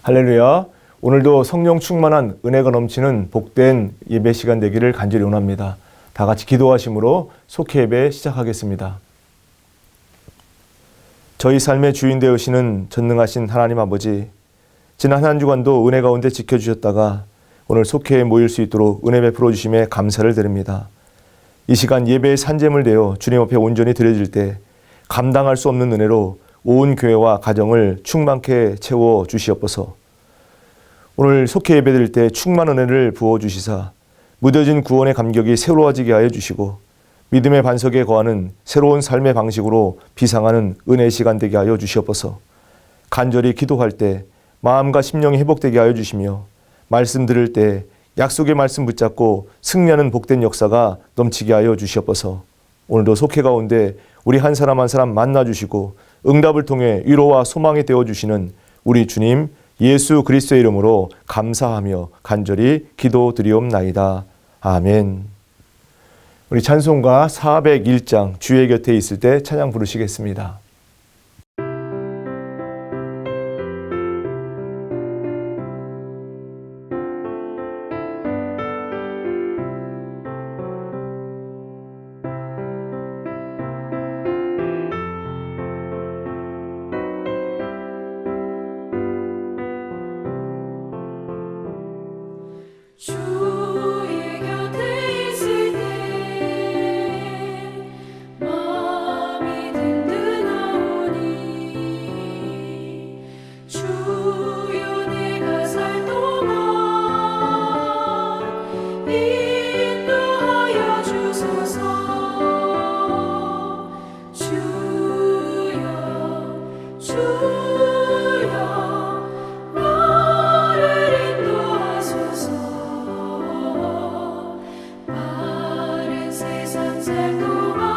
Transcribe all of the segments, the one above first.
할렐루야. 오늘도 성령 충만한 은혜가 넘치는 복된 예배 시간 되기를 간절히 원합니다. 다 같이 기도하심으로 속회 예배 시작하겠습니다. 저희 삶의 주인 되으시는 전능하신 하나님 아버지, 지난 한 주간도 은혜 가운데 지켜주셨다가 오늘 속회에 모일 수 있도록 은혜 베풀어 주심에 감사를 드립니다. 이 시간 예배의 산재물 되어 주님 앞에 온전히 드려질 때 감당할 수 없는 은혜로 온 교회와 가정을 충만케 채워 주시옵소서. 오늘 속회 예배 드릴 때 충만 은혜를 부어 주시사 무뎌진 구원의 감격이 새로워지게 하여 주시고 믿음의 반석에 거하는 새로운 삶의 방식으로 비상하는 은혜의 시간 되게 하여 주시옵소서. 간절히 기도할 때 마음과 심령이 회복되게 하여 주시며 말씀 들을 때 약속의 말씀 붙잡고 승리하는 복된 역사가 넘치게 하여 주시옵소서. 오늘도 속회 가운데 우리 한 사람 한 사람 만나주시고 응답을 통해 위로와 소망이 되어주시는 우리 주님 예수 그리스도의 이름으로 감사하며 간절히 기도드리옵나이다. 아멘. 우리 찬송가 401장 주의 곁에 있을 때 찬양 부르시겠습니다. 주의 곁에 있을 때 마음이 든든하오니 주여 내가 살 동안 인도하여 주소서. 주여 나를 인도하소서. 마른 세상 살 동안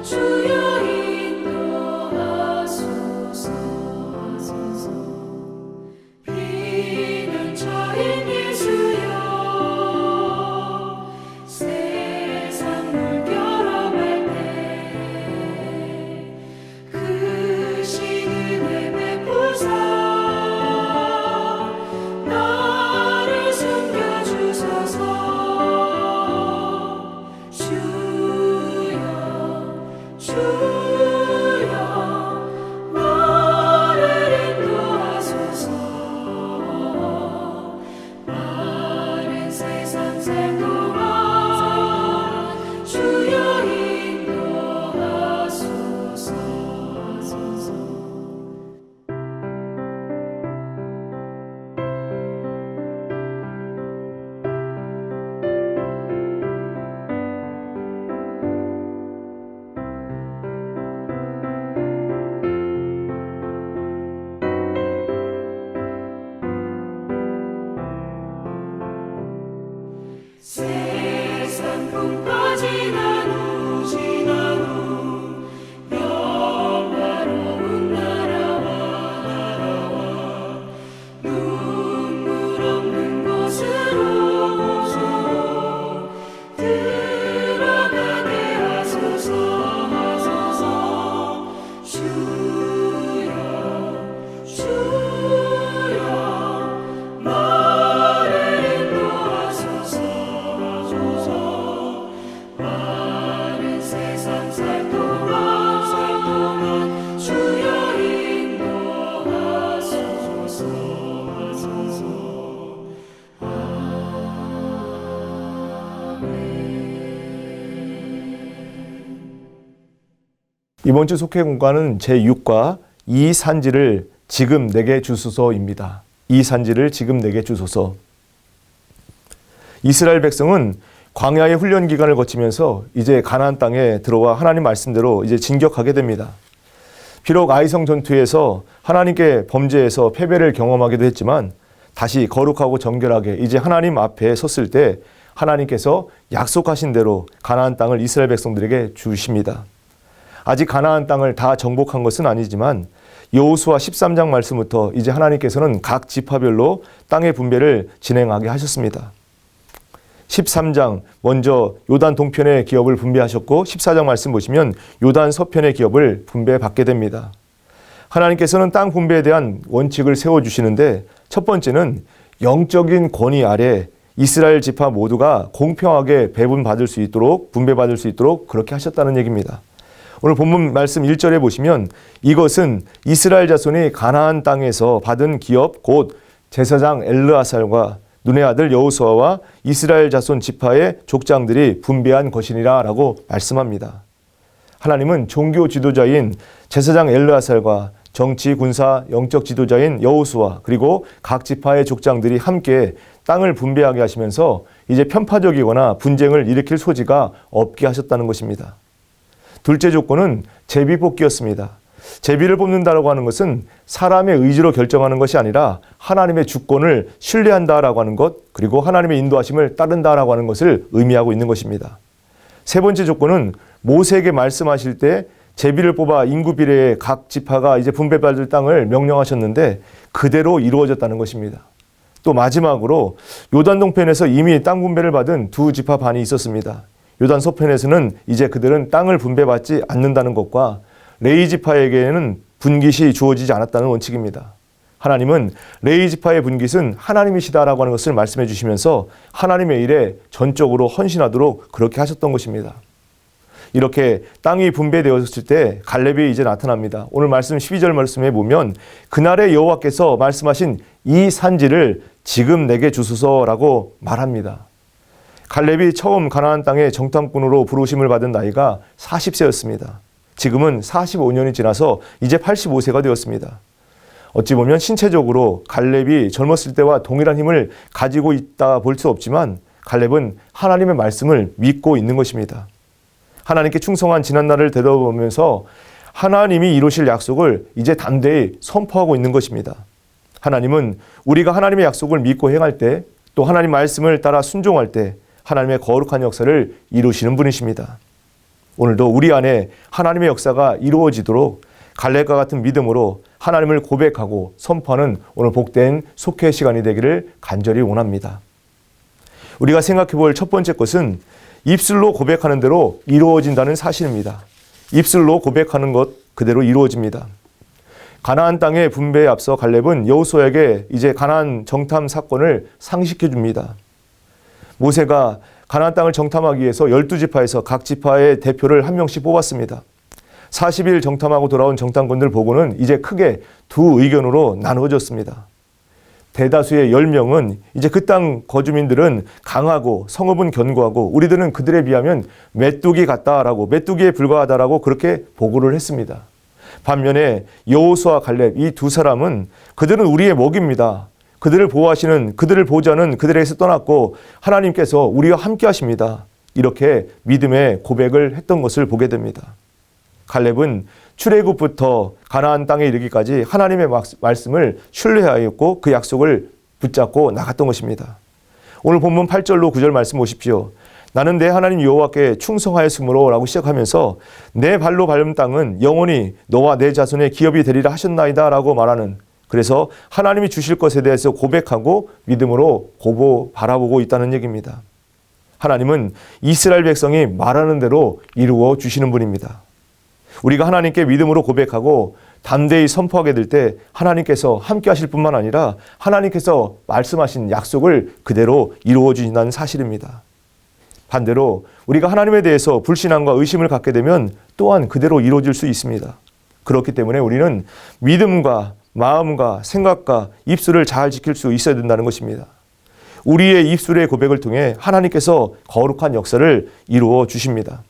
주여 인도하소서. 피난처인 예수여 세상 물결어갈 때 그 신은혜 베푸사 나를 숨겨주소서. 주여 나를 인도하소서. 마른 세상 살 동안 주여 인도하소서. 세상 풍파 지난 후 영화로운 나라와 눈물 없는 곳으로 들어가게 하소서. 주여 나를 인도하소서. 마른 세상 살 동안 주여 인도하소서. 이번 주 속회 공간은 제6과 이 산지를 지금 내게 주소서입니다. 이 산지를 지금 내게 주소서. 이스라엘 백성은 광야의 훈련 기간을 거치면서 이제 가나안 땅에 들어와 하나님 말씀대로 이제 진격하게 됩니다. 비록 아이성 전투에서 하나님께 범죄해서 패배를 경험하기도 했지만 다시 거룩하고 정결하게 이제 하나님 앞에 섰을 때 하나님께서 약속하신 대로 가나안 땅을 이스라엘 백성들에게 주십니다. 아직 가나안 땅을 다 정복한 것은 아니지만 여호수아 13장 말씀부터 이제 하나님께서는 각 지파별로 땅의 분배를 진행하게 하셨습니다. 13장 먼저 요단 동편의 기업을 분배하셨고 14장 말씀 보시면 요단 서편의 기업을 분배받게 됩니다. 하나님께서는 땅 분배에 대한 원칙을 세워주시는데 첫 번째는 영적인 권위 아래 이스라엘 지파 모두가 공평하게 배분받을 수 있도록 분배받을 수 있도록 그렇게 하셨다는 얘기입니다. 오늘 본문 말씀 1절에 보시면 이것은 이스라엘 자손이 가나안 땅에서 받은 기업 곧 제사장 엘르아살과 눈의 아들 여호수아와 이스라엘 자손 지파의 족장들이 분배한 것이니라 라고 말씀합니다. 하나님은 종교 지도자인 제사장 엘르아살과 정치, 군사, 영적 지도자인 여호수아 그리고 각 지파의 족장들이 함께 땅을 분배하게 하시면서 이제 편파적이거나 분쟁을 일으킬 소지가 없게 하셨다는 것입니다. 둘째 조건은 제비 뽑기였습니다. 제비를 뽑는다라고 하는 것은 사람의 의지로 결정하는 것이 아니라 하나님의 주권을 신뢰한다라고 하는 것, 그리고 하나님의 인도하심을 따른다라고 하는 것을 의미하고 있는 것입니다. 세 번째 조건은 모세에게 말씀하실 때 제비를 뽑아 인구 비례의 각 지파가 이제 분배받을 땅을 명령하셨는데 그대로 이루어졌다는 것입니다. 또 마지막으로 요단 동편에서 이미 땅 분배를 받은 두 지파 반이 있었습니다. 요단 서편에서는 이제 그들은 땅을 분배받지 않는다는 것과 레위 지파에게는 분깃이 주어지지 않았다는 원칙입니다. 하나님은 레위 지파의 분깃은 하나님이시다라고 하는 것을 말씀해 주시면서 하나님의 일에 전적으로 헌신하도록 그렇게 하셨던 것입니다. 이렇게 땅이 분배되었을 때 갈렙이 이제 나타납니다. 오늘 말씀 12절 말씀에 보면 그날의 여호와께서 말씀하신 이 산지를 지금 내게 주소서라고 말합니다. 갈렙이 처음 가나안 땅의 정탐꾼으로 부르심을 받은 나이가 40세였습니다. 지금은 45년이 지나서 이제 85세가 되었습니다. 어찌 보면 신체적으로 갈렙이 젊었을 때와 동일한 힘을 가지고 있다 볼 수 없지만 갈렙은 하나님의 말씀을 믿고 있는 것입니다. 하나님께 충성한 지난날을 되돌아보면서 하나님이 이루실 약속을 이제 담대히 선포하고 있는 것입니다. 하나님은 우리가 하나님의 약속을 믿고 행할 때, 또 하나님 말씀을 따라 순종할 때 하나님의 거룩한 역사를 이루시는 분이십니다. 오늘도 우리 안에 하나님의 역사가 이루어지도록 갈렙과 같은 믿음으로 하나님을 고백하고 선포하는 오늘 복된 속회 시간이 되기를 간절히 원합니다. 우리가 생각해 볼 첫 번째 것은 입술로 고백하는 대로 이루어진다는 사실입니다. 입술로 고백하는 것 그대로 이루어집니다. 가나안 땅의 분배에 앞서 갈렙은 여호수아에게 이제 가나안 정탐 사건을 상식해 줍니다. 모세가 가나안 땅을 정탐하기 위해서 12지파에서 각 지파의 대표를 한 명씩 뽑았습니다. 40일 정탐하고 돌아온 정탐꾼들 보고는 이제 크게 두 의견으로 나누어졌습니다. 대다수의 10명은 이제 그 땅 거주민들은 강하고 성읍은 견고하고 우리들은 그들에 비하면 메뚜기 같다라고, 메뚜기에 불과하다라고 그렇게 보고를 했습니다. 반면에 여호수아 갈렙 이 두 사람은 그들은 우리의 먹입니다. 그들을 보호하시는, 그들을 보호자는 그들에게서 떠났고 하나님께서 우리와 함께 하십니다. 이렇게 믿음의 고백을 했던 것을 보게 됩니다. 갈렙은 출애굽부터 가나안 땅에 이르기까지 하나님의 말씀을 신뢰하였고 그 약속을 붙잡고 나갔던 것입니다. 오늘 본문 8절로 9절 말씀 보십시오. 나는 내 하나님 여호와께 충성하였으므로 라고 시작하면서 내 발로 밟은 땅은 영원히 너와 내 자손의 기업이 되리라 하셨나이다 라고 말하는, 그래서 하나님이 주실 것에 대해서 고백하고 믿음으로 바라보고 있다는 얘기입니다. 하나님은 이스라엘 백성이 말하는 대로 이루어 주시는 분입니다. 우리가 하나님께 믿음으로 고백하고 담대히 선포하게 될 때 하나님께서 함께 하실 뿐만 아니라 하나님께서 말씀하신 약속을 그대로 이루어 주신다는 사실입니다. 반대로 우리가 하나님에 대해서 불신앙과 의심을 갖게 되면 또한 그대로 이루어질 수 있습니다. 그렇기 때문에 우리는 믿음과 마음과 생각과 입술을 잘 지킬 수 있어야 된다는 것입니다. 우리의 입술의 고백을 통해 하나님께서 거룩한 역사를 이루어 주십니다.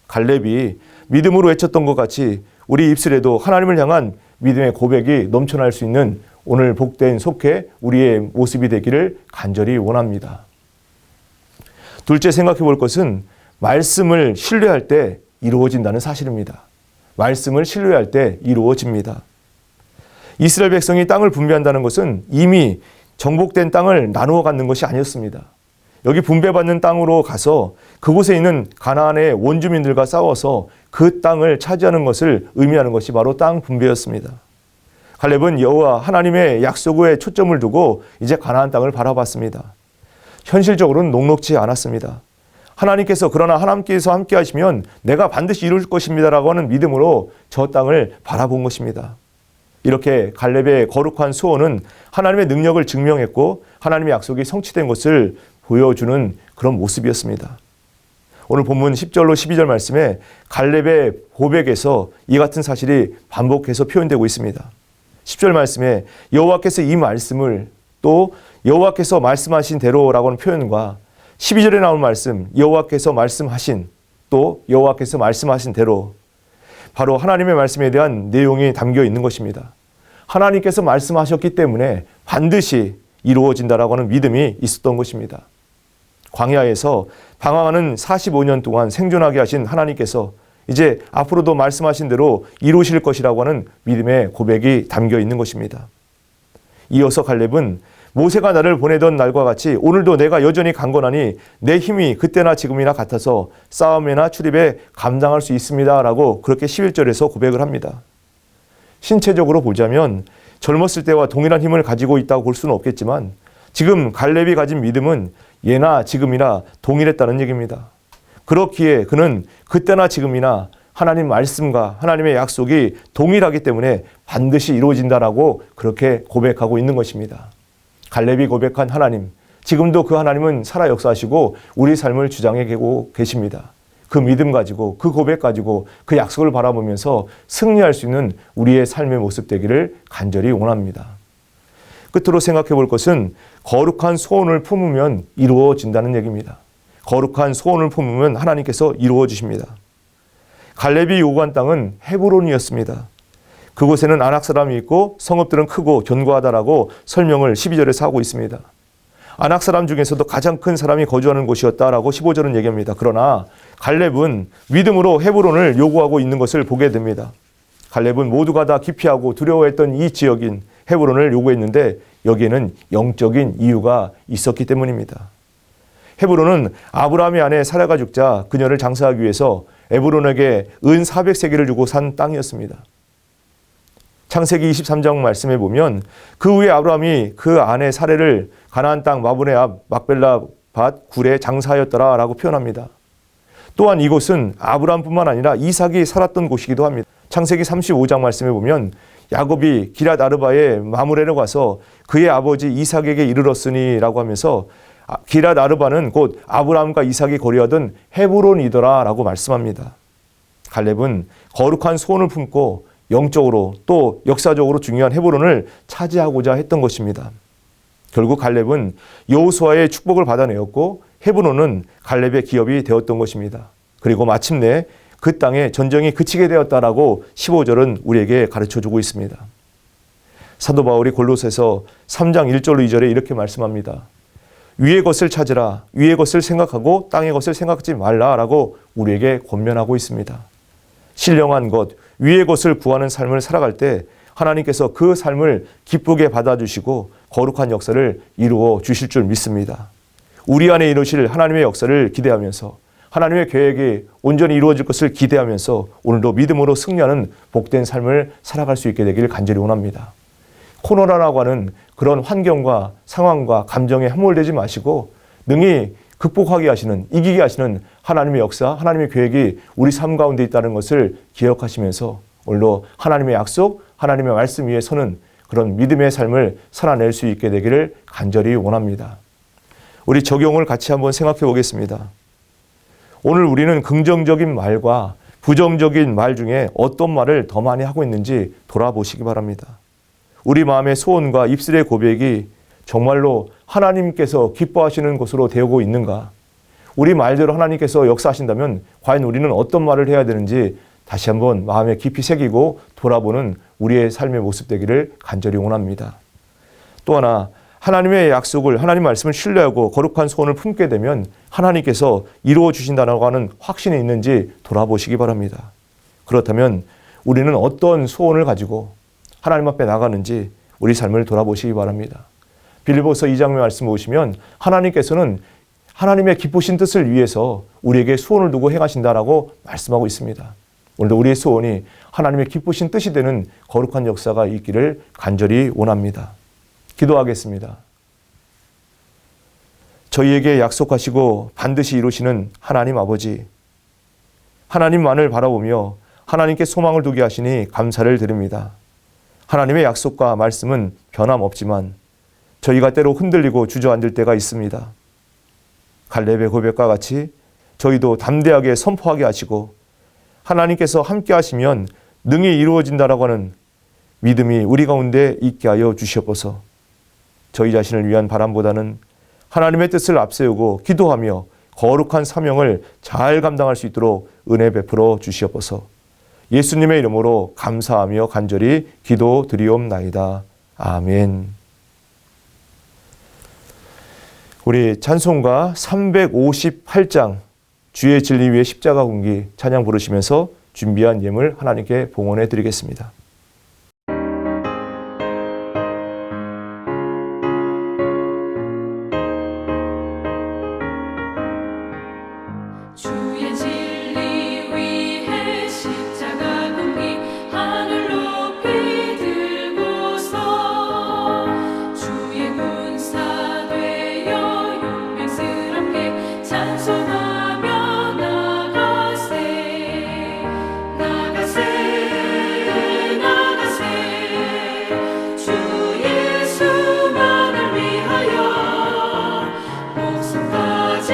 갈렙이 믿음으로 외쳤던 것 같이 우리 입술에도 하나님을 향한 믿음의 고백이 넘쳐날 수 있는 오늘 복된 속회 우리의 모습이 되기를 간절히 원합니다. 둘째 생각해 볼 것은 말씀을 신뢰할 때 이루어진다는 사실입니다. 말씀을 신뢰할 때 이루어집니다. 이스라엘 백성이 땅을 분배한다는 것은 이미 정복된 땅을 나누어 갖는 것이 아니었습니다. 여기 분배받는 땅으로 가서 그곳에 있는 가나안의 원주민들과 싸워서 그 땅을 차지하는 것을 의미하는 것이 바로 땅 분배였습니다. 갈렙은 여호와 하나님의 약속에 초점을 두고 이제 가나안 땅을 바라봤습니다. 현실적으로는 녹록지 않았습니다. 그러나 하나님께서 함께 하시면 내가 반드시 이룰 것입니다라고 하는 믿음으로 저 땅을 바라본 것입니다. 이렇게 갈렙의 거룩한 소원은 하나님의 능력을 증명했고 하나님의 약속이 성취된 것을 보여주는 그런 모습이었습니다. 오늘 본문 10절로 12절 말씀에 갈렙의 고백에서 이 같은 사실이 반복해서 표현되고 있습니다. 10절 말씀에 여호와께서 이 말씀을 또 여호와께서 말씀하신 대로라고 하는 표현과 12절에 나온 말씀 여호와께서 말씀하신 또 여호와께서 말씀하신 대로 바로 하나님의 말씀에 대한 내용이 담겨 있는 것입니다. 하나님께서 말씀하셨기 때문에 반드시 이루어진다라고 하는 믿음이 있었던 것입니다. 광야에서 방황하는 45년 동안 생존하게 하신 하나님께서 이제 앞으로도 말씀하신 대로 이루실 것이라고 하는 믿음의 고백이 담겨 있는 것입니다. 이어서 갈렙은 모세가 나를 보내던 날과 같이 오늘도 내가 여전히 강건하니 내 힘이 그때나 지금이나 같아서 싸움이나 출입에 감당할 수 있습니다 라고 그렇게 11절에서 고백을 합니다. 신체적으로 보자면 젊었을 때와 동일한 힘을 가지고 있다고 볼 수는 없겠지만 지금 갈렙이 가진 믿음은 예나 지금이나 동일했다는 얘기입니다. 그렇기에 그는 그때나 지금이나 하나님 말씀과 하나님의 약속이 동일하기 때문에 반드시 이루어진다라고 그렇게 고백하고 있는 것입니다. 갈렙이 고백한 하나님, 지금도 그 하나님은 살아 역사하시고 우리 삶을 주장해가고 계십니다. 그 믿음 가지고 그 고백 가지고 그 약속을 바라보면서 승리할 수 있는 우리의 삶의 모습 되기를 간절히 원합니다. 끝으로 생각해 볼 것은 거룩한 소원을 품으면 이루어진다는 얘기입니다. 거룩한 소원을 품으면 하나님께서 이루어 주십니다. 갈렙이 요구한 땅은 헤브론이었습니다. 그곳에는 아낙 사람이 있고 성읍들은 크고 견고하다라고 설명을 12절에서 하고 있습니다. 아낙 사람 중에서도 가장 큰 사람이 거주하는 곳이었다라고 15절은 얘기합니다. 그러나 갈렙은 믿음으로 헤브론을 요구하고 있는 것을 보게 됩니다. 갈렙은 모두가 다 기피하고 두려워했던 이 지역인 헤브론을 요구했는데 여기에는 영적인 이유가 있었기 때문입니다. 헤브론은 아브라함의 아내 사라가 죽자 그녀를 장사하기 위해서 에브론에게 은 400세겔을 주고 산 땅이었습니다. 창세기 23장 말씀에 보면 그 후에 아브라함이 그 아내 사레를 가나안 땅 마분의 앞 막벨라 밭 굴에 장사하였더라라고 표현합니다. 또한 이곳은 아브라함뿐만 아니라 이삭이 살았던 곳이기도 합니다. 창세기 35장 말씀에 보면 야곱이 기랏 아르바에 마므레로 가서 그의 아버지 이삭에게 이르렀으니라고 하면서 기랏 아르바는 곧 아브라함과 이삭이 거류하던 헤브론이더라라고 말씀합니다. 갈렙은 거룩한 소원을 품고 영적으로 또 역사적으로 중요한 헤브론을 차지하고자 했던 것입니다. 결국 갈렙은 여호수아의 축복을 받아내었고 헤브론은 갈렙의 기업이 되었던 것입니다. 그리고 마침내 그 땅에 전쟁이 그치게 되었다라고 15절은 우리에게 가르쳐주고 있습니다. 사도 바울이 골로새서 3장 1절로 2절에 이렇게 말씀합니다. 위의 것을 찾으라. 위의 것을 생각하고 땅의 것을 생각하지 말라라고 우리에게 권면하고 있습니다. 신령한 것, 위의 것을 구하는 삶을 살아갈 때 하나님께서 그 삶을 기쁘게 받아주시고 거룩한 역사를 이루어 주실 줄 믿습니다. 우리 안에 이루실 하나님의 역사를 기대하면서 하나님의 계획이 온전히 이루어질 것을 기대하면서 오늘도 믿음으로 승리하는 복된 삶을 살아갈 수 있게 되기를 간절히 원합니다. 코로나라고 하는 그런 환경과 상황과 감정에 함몰되지 마시고 능히 극복하게 하시는, 이기게 하시는 하나님의 역사, 하나님의 계획이 우리 삶 가운데 있다는 것을 기억하시면서 오늘도 하나님의 약속, 하나님의 말씀 위에 서는 그런 믿음의 삶을 살아낼 수 있게 되기를 간절히 원합니다. 우리 적용을 같이 한번 생각해 보겠습니다. 오늘 우리는 긍정적인 말과 부정적인 말 중에 어떤 말을 더 많이 하고 있는지 돌아보시기 바랍니다. 우리 마음의 소원과 입술의 고백이 정말로 하나님께서 기뻐하시는 것으로 되고 있는가? 우리 말대로 하나님께서 역사하신다면 과연 우리는 어떤 말을 해야 되는지 다시 한번 마음에 깊이 새기고 돌아보는 우리의 삶의 모습 되기를 간절히 원합니다. 또 하나, 하나님의 약속을, 하나님 말씀을 신뢰하고 거룩한 소원을 품게 되면 하나님께서 이루어 주신다고 하는 확신이 있는지 돌아보시기 바랍니다. 그렇다면 우리는 어떤 소원을 가지고 하나님 앞에 나가는지 우리 삶을 돌아보시기 바랍니다. 빌립보서 2장의 말씀 보시면 하나님께서는 하나님의 기쁘신 뜻을 위해서 우리에게 소원을 두고 행하신다라고 말씀하고 있습니다. 오늘도 우리의 소원이 하나님의 기쁘신 뜻이 되는 거룩한 역사가 있기를 간절히 원합니다. 기도하겠습니다. 저희에게 약속하시고 반드시 이루시는 하나님 아버지, 하나님만을 바라보며 하나님께 소망을 두게 하시니 감사를 드립니다. 하나님의 약속과 말씀은 변함없지만 저희가 때로 흔들리고 주저앉을 때가 있습니다. 갈렙의 고백과 같이 저희도 담대하게 선포하게 하시고 하나님께서 함께 하시면 능히 이루어진다라고 하는 믿음이 우리 가운데 있게 하여 주시옵소서. 저희 자신을 위한 바람보다는 하나님의 뜻을 앞세우고 기도하며 거룩한 사명을 잘 감당할 수 있도록 은혜 베풀어 주시옵소서. 예수님의 이름으로 감사하며 간절히 기도드리옵나이다. 아멘. 우리 찬송가 358장 주의 진리 위에 십자가 군기 찬양 부르시면서 준비한 예물 하나님께 봉헌해 드리겠습니다. 주의 진리 위에 십자가 군기 하늘 높이 들고서 주의 군사 되어 용맹스럽게 찬송하며 나가세 나가세 나가세 주 예수만을 위하여 목숨까지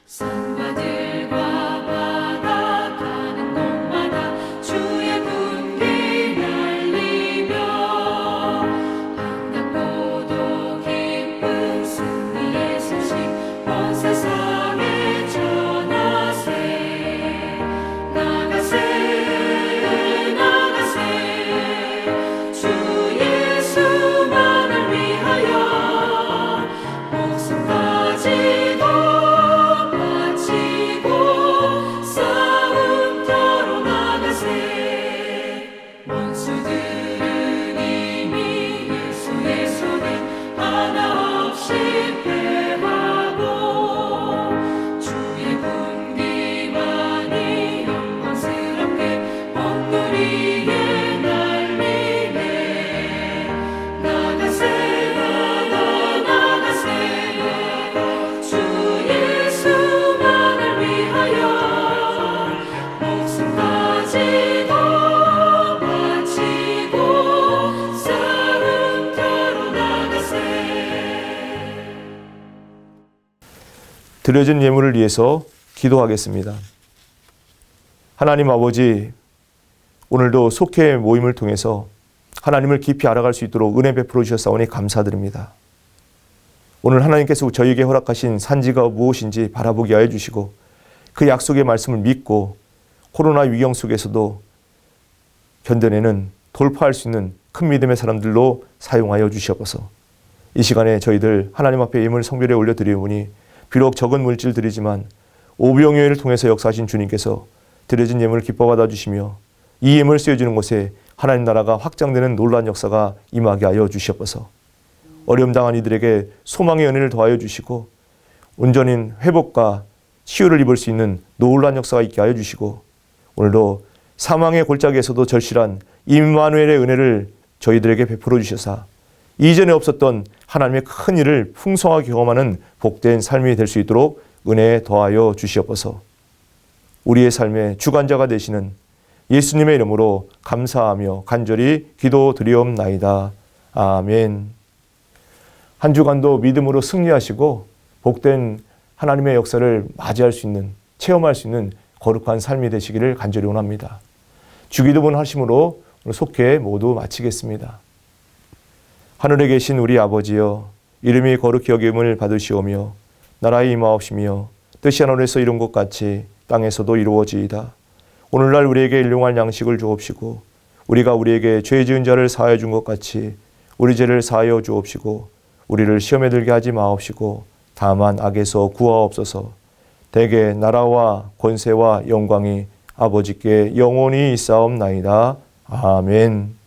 산과들과 바다 가는 곳마다 주의 군기 날리며 반갑고도 기쁜 승리의 소식 온 세상에 전하세 나가세 나가세 주 예수만을 위하여 목숨까지 원수들은 이미 예수의 손에 하나 없이 패하고 주의 군기만이 영광스럽게 온 누리에 날리네 나가세 나가세 주 예수만을 위하여 목숨까지 드려진 예물을 위해서 기도하겠습니다. 하나님 아버지, 오늘도 속회 모임을 통해서 하나님을 깊이 알아갈 수 있도록 은혜 베풀어 주셨사오니 감사드립니다. 오늘 하나님께서 저희에게 허락하신 산지가 무엇인지 바라보게 하여 주시고 그 약속의 말씀을 믿고 코로나 위경 속에서도 견뎌내는 돌파할 수 있는 큰 믿음의 사람들로 사용하여 주시옵소서. 이 시간에 저희들 하나님 앞에 예물 성별에 올려드리오니 비록 적은 물질들이지만 오병이어를 통해서 역사하신 주님께서 드려진 예물을 기뻐 받아주시며 이 예물을 쓰여주는 곳에 하나님 나라가 확장되는 놀라운 역사가 임하게 하여 주시옵소서. 어려움 당한 이들에게 소망의 은혜를 더하여 주시고 온전히 회복과 치유를 입을 수 있는 놀라운 역사가 있게 하여 주시고 오늘도 사망의 골짜기에서도 절실한 임마누엘의 은혜를 저희들에게 베풀어 주셔서 이전에 없었던 하나님의 큰 일을 풍성하게 경험하는 복된 삶이 될 수 있도록 은혜 더하여 주시옵소서. 우리의 삶의 주관자가 되시는 예수님의 이름으로 감사하며 간절히 기도드리옵나이다. 아멘. 한 주간도 믿음으로 승리하시고 복된 하나님의 역사를 맞이할 수 있는, 체험할 수 있는 거룩한 삶이 되시기를 간절히 원합니다. 주기도문 하심으로 오늘 속회 모두 마치겠습니다. 하늘에 계신 우리 아버지여, 이름이 거룩히 여김을 받으시오며 나라의 임하옵시며 뜻이 하늘에서 이룬 것 같이 땅에서도 이루어지이다. 오늘날 우리에게 일용할 양식을 주옵시고 우리가 우리에게 죄 지은 자를 사하여 준 것 같이 우리 죄를 사하여 주옵시고 우리를 시험에 들게 하지 마옵시고 다만 악에서 구하옵소서. 대개 나라와 권세와 영광이 아버지께 영원히 있사옵나이다. 아멘.